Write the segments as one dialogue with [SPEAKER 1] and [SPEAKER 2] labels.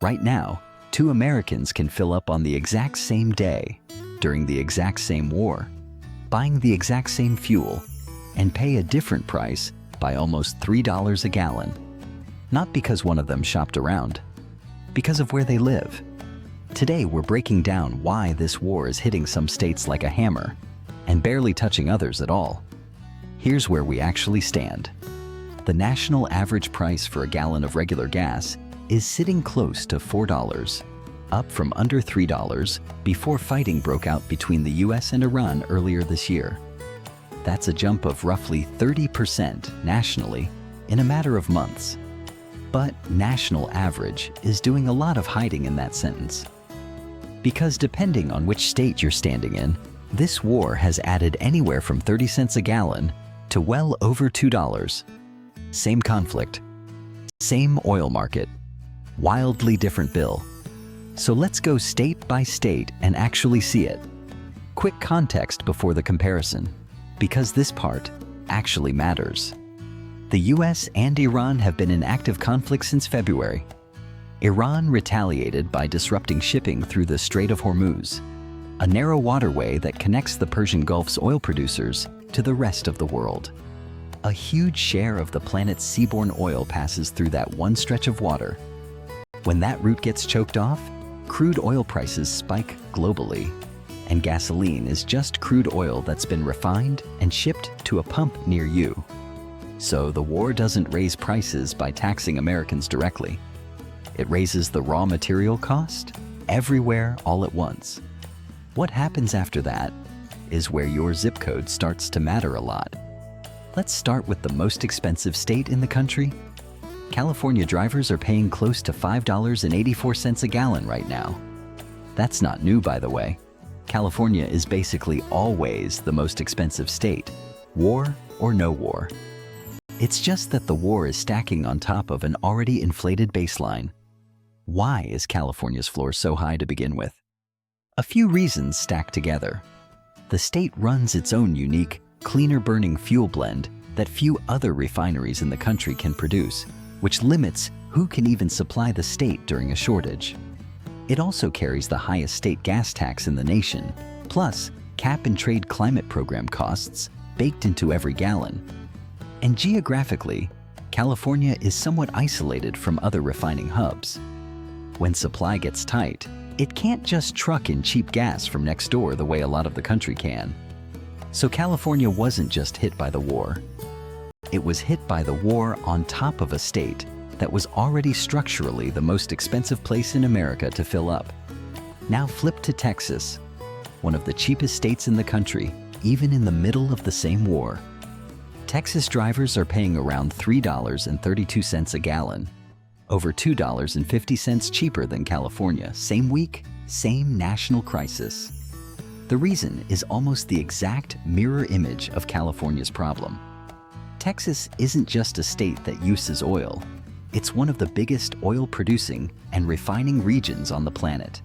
[SPEAKER 1] Right now, two Americans can fill up on the exact same day, during the exact same war, buying the exact same fuel, and pay a different price by almost $3 a gallon. Not because one of them shopped around, because of where they live. Today, we're breaking down why this war is hitting some states like a hammer and barely touching others at all. Here's where we actually stand. The national average price for a gallon of regular gas is sitting close to $4, up from under $3 before fighting broke out between the US and Iran earlier this year. That's a jump of roughly 30% nationally in a matter of months. But national average is doing a lot of hiding in that sentence. Because depending on which state you're standing in, this war has added anywhere from 30 cents a gallon to well over $2. Same conflict, same oil market, wildly different bill. So let's go state by state and actually see it. Quick context before the comparison, because this part actually matters. The US and Iran have been in active conflict since February. Iran retaliated by disrupting shipping through the Strait of Hormuz, a narrow waterway that connects the Persian Gulf's oil producers to the rest of the world. A huge share of the planet's seaborne oil passes through that one stretch of water. When that route gets choked off, crude oil prices spike globally, and gasoline is just crude oil that's been refined and shipped to a pump near you. So the war doesn't raise prices by taxing Americans directly. It raises the raw material cost everywhere all at once. What happens after that is where your zip code starts to matter a lot. Let's start with the most expensive state in the country. California drivers are paying close to $5.84 a gallon right now. That's not new, by the way. California is basically always the most expensive state, war or no war. It's just that the war is stacking on top of an already inflated baseline. Why is California's floor so high to begin with? A few reasons stack together. The state runs its own unique, cleaner-burning fuel blend that few other refineries in the country can produce, which limits who can even supply the state during a shortage. It also carries the highest state gas tax in the nation, plus cap-and-trade climate program costs baked into every gallon. And geographically, California is somewhat isolated from other refining hubs. When supply gets tight, it can't just truck in cheap gas from next door the way a lot of the country can. So California wasn't just hit by the war. It was hit by the war on top of a state that was already structurally the most expensive place in America to fill up. Now flip to Texas, one of the cheapest states in the country, even in the middle of the same war. Texas drivers are paying around $3.32 a gallon, over $2.50 cheaper than California. Same week, same national crisis. The reason is almost the exact mirror image of California's problem. Texas isn't just a state that uses oil. It's one of the biggest oil-producing and refining regions on the planet.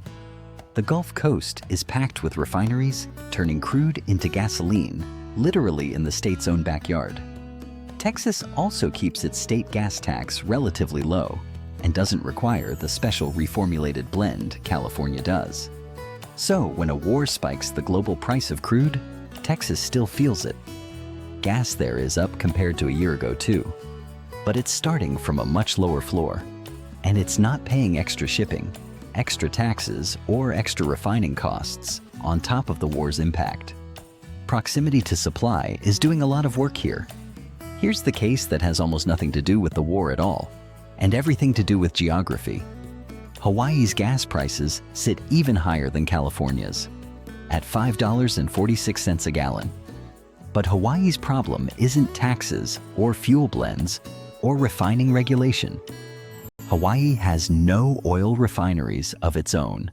[SPEAKER 1] The Gulf Coast is packed with refineries, turning crude into gasoline, literally in the state's own backyard. Texas also keeps its state gas tax relatively low and doesn't require the special reformulated blend California does. So when a war spikes the global price of crude, Texas still feels it. Gas there is up compared to a year ago too, but it's starting from a much lower floor, and it's not paying extra shipping, extra taxes, or extra refining costs on top of the war's impact. Proximity to supply is doing a lot of work here. Here's the case that has almost nothing to do with the war at all, and everything to do with geography. Hawaii's gas prices sit even higher than California's, at $5.46 a gallon. But Hawaii's problem isn't taxes or fuel blends or refining regulation. Hawaii has no oil refineries of its own.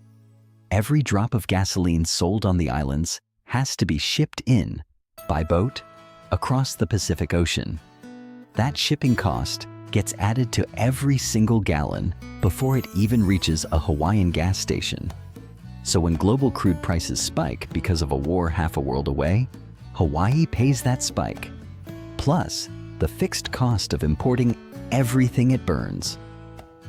[SPEAKER 1] Every drop of gasoline sold on the islands has to be shipped in by boat across the Pacific Ocean. That shipping cost gets added to every single gallon before it even reaches a Hawaiian gas station. So when global crude prices spike because of a war half a world away, Hawaii pays that spike, plus the fixed cost of importing everything it burns.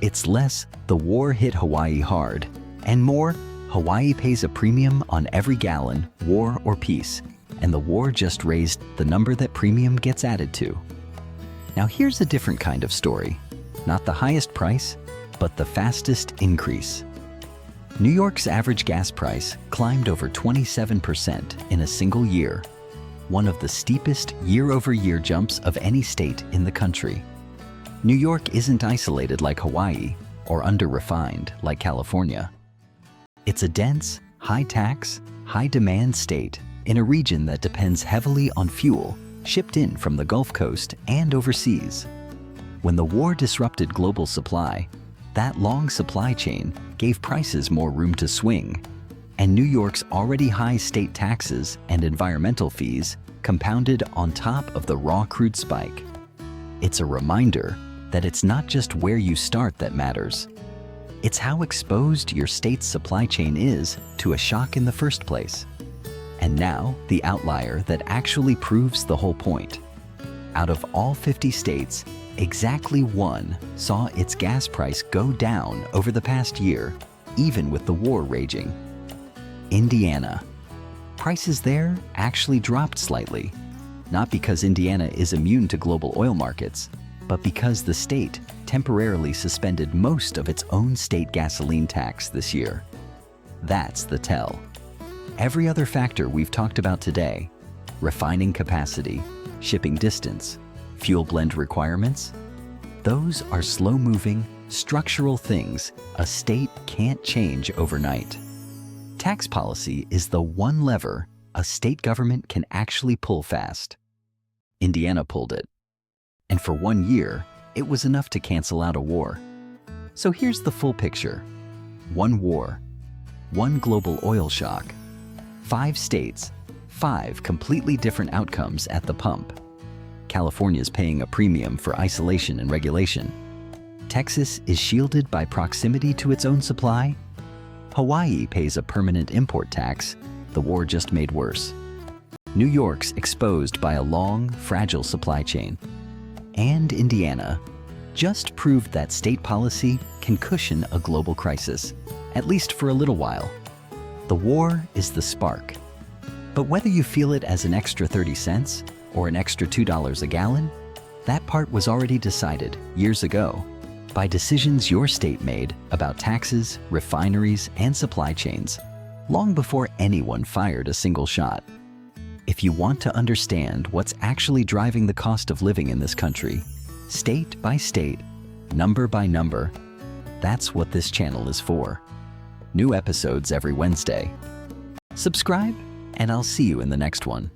[SPEAKER 1] It's less, the war hit Hawaii hard, and more, Hawaii pays a premium on every gallon, war or peace, and the war just raised the number that premium gets added to. Now here's a different kind of story. Not the highest price, but the fastest increase. New York's average gas price climbed over 27% in a single year, one of the steepest year-over-year jumps of any state in the country. New York isn't isolated like Hawaii or under-refined like California. It's a dense, high-tax, high-demand state in a region that depends heavily on fuel shipped in from the Gulf Coast and overseas. When the war disrupted global supply, that long supply chain gave prices more room to swing, and New York's already high state taxes and environmental fees compounded on top of the raw crude spike. It's a reminder that it's not just where you start that matters. It's how exposed your state's supply chain is to a shock in the first place. And now, the outlier that actually proves the whole point. Out of all 50 states, exactly one saw its gas price go down over the past year, even with the war raging. Indiana. Prices there actually dropped slightly, not because Indiana is immune to global oil markets, but because the state temporarily suspended most of its own state gasoline tax this year. That's the tell. Every other factor we've talked about today, refining capacity, shipping distance, fuel blend requirements, those are slow-moving, structural things a state can't change overnight. Tax policy is the one lever a state government can actually pull fast. Indiana pulled it. And for 1 year, it was enough to cancel out a war. So here's the full picture. One war, one global oil shock, 5 states, 5 completely different outcomes at the pump. California's paying a premium for isolation and regulation. Texas is shielded by proximity to its own supply. Hawaii pays a permanent import tax the war just made worse. New York's exposed by a long, fragile supply chain. And Indiana just proved that state policy can cushion a global crisis, at least for a little while. The war is the spark. But whether you feel it as an extra 30 cents or an extra $2 a gallon, that part was already decided years ago by decisions your state made about taxes, refineries, and supply chains, long before anyone fired a single shot. If you want to understand what's actually driving the cost of living in this country, state by state, number by number, that's what this channel is for. New episodes every Wednesday. Subscribe, and I'll see you in the next one.